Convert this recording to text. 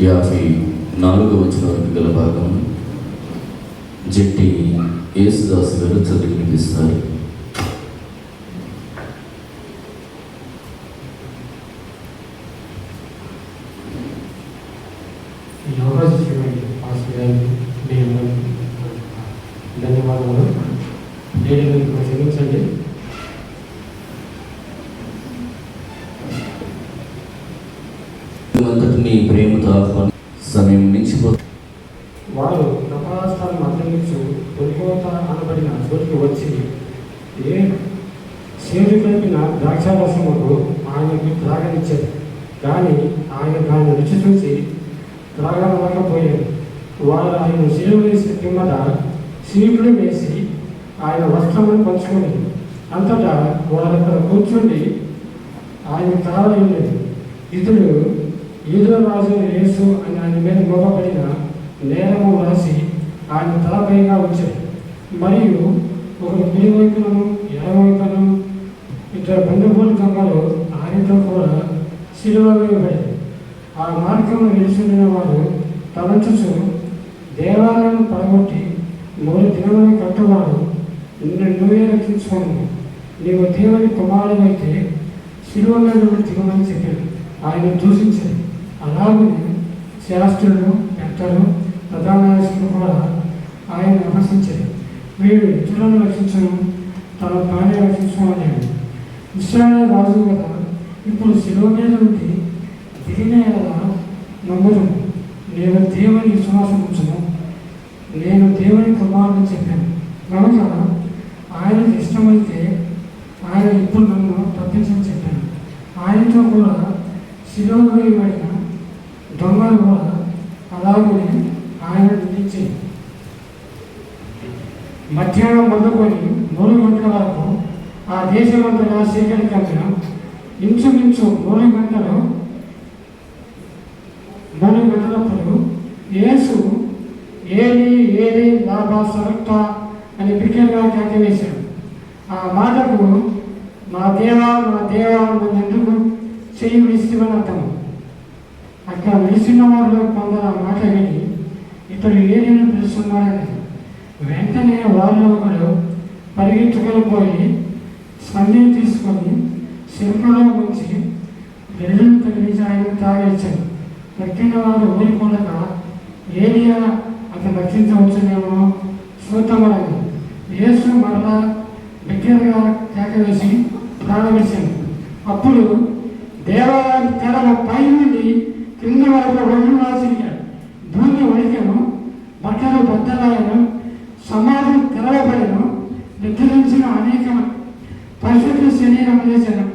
54వ వచనం వరకు గల భాగం జట్టి యేసుదాసు గారు చదివి వినిపిస్తారు. ధన్యవాదాలు. క్షమించండి. అంతటిని ప్రేమతో ఆహ్వానం సమయం మించిపోతుంది. వారు నపాస్తాలను అడ్డగించు తొలికోత అనబడిన చోటుకి వచ్చి సేదు కలిపిన ద్రాక్షారసముకు ఆయనకు త్రాగనిచ్చారు. కానీ ఆయన దాన్ని రుచి చూసి త్రాగలేకపోయారు. వారు ఆయన శిలువ వేసిన కింద సీట్లు వేసి ఆయన వస్త్రమును పంచుకొని అంతటా వారు అక్కడ కూర్చుండి ఆయన తాళలేదు. ఇతడు యూదుల రాజు యేసు అని ఆయన మీద మోపబడిన నేరము రాసి ఆయన తలపైగా వచ్చాడు. మరియు ఒకరు కుడి వైపులను ఎడమవైపును ఇద్దరు బంధువుల దొంగలు ఆయనతో కూడా శిలువ వేయబడి ఆ మార్గంలో నిలుచుండిన వారు తలంచుచు దేవాలయం పడగొట్టి 3 దినములు కట్టువాడు నువ్వే రక్షించుకోను, నీవు దేవుని కుమారుడైతే శిలువ మీద దిగమని చెప్పాడు. ఆయన దూషించారు. అలాగే శాస్త్రులు, పెద్దలు, ప్రధానాయకులు కూడా ఆయన విమర్శించారు. వీడు ఇతరులను రక్షించను, తన తానే రక్షించుకోలేడు. ఇశ్రాయేలు రాజు కదా ఇప్పుడు శిలువ మీద నుండి దిగిన నమ్మును, నేను దేవుని విశ్వాసం ఉంచును, నేను దేవుని కుమారుని చెప్పాను కనుక ఆయనకు ఇష్టమైతే ఆయన ఇప్పుడు నన్ను తప్పించని చెప్పాను. ఆయనతో కూడా శిలువ వేయబడిన దొంగలు కూడా అలాగే ఆయన నిలిచి మధ్యాహ్నం మొదలుకొని 3 గంటల వరకు ఆ దేశమంతటా సేకరించిన ఇంచుమించు 3 గంటలప్పుడు యేసు ఏలి ఏలి లాభా సరక్త అని బిగ్గరగా కేక వేశాడు. ఆ మాటకు నా దేవా నన్ను ఎందుకు చెయ్యి విసివని అర్థం. అక్కడ నిలిచిన వారిలో కొందరు ఆ మాట విని ఇతడు ఏలిని పిలుస్తున్నాడని వెంటనే వారిలో ఒకడు పరిగెత్తుకొని పోయి సంధిని తీసుకొని శంఖలో ఉంచి బెల్లం తగిలించి ఆయన తాగించాడు. తక్కిన వారు ఊరుకోలేక ఏలియా అతను రక్షించవచ్చునేమో చూద్దామని యేసు మరలా బిగ్గరగా కేక వేసి ప్రారంభించాడు. అప్పుడు దేవాలయం తెరల పై నుండి కింద వరకు రాసిరిగాడు. భూమి వణికెను, బట్టలు బద్దలాయను, సమాధి తెరవబడెను, నిద్రించిన అనేక పరిశుద్ధ శరీరం లేచను.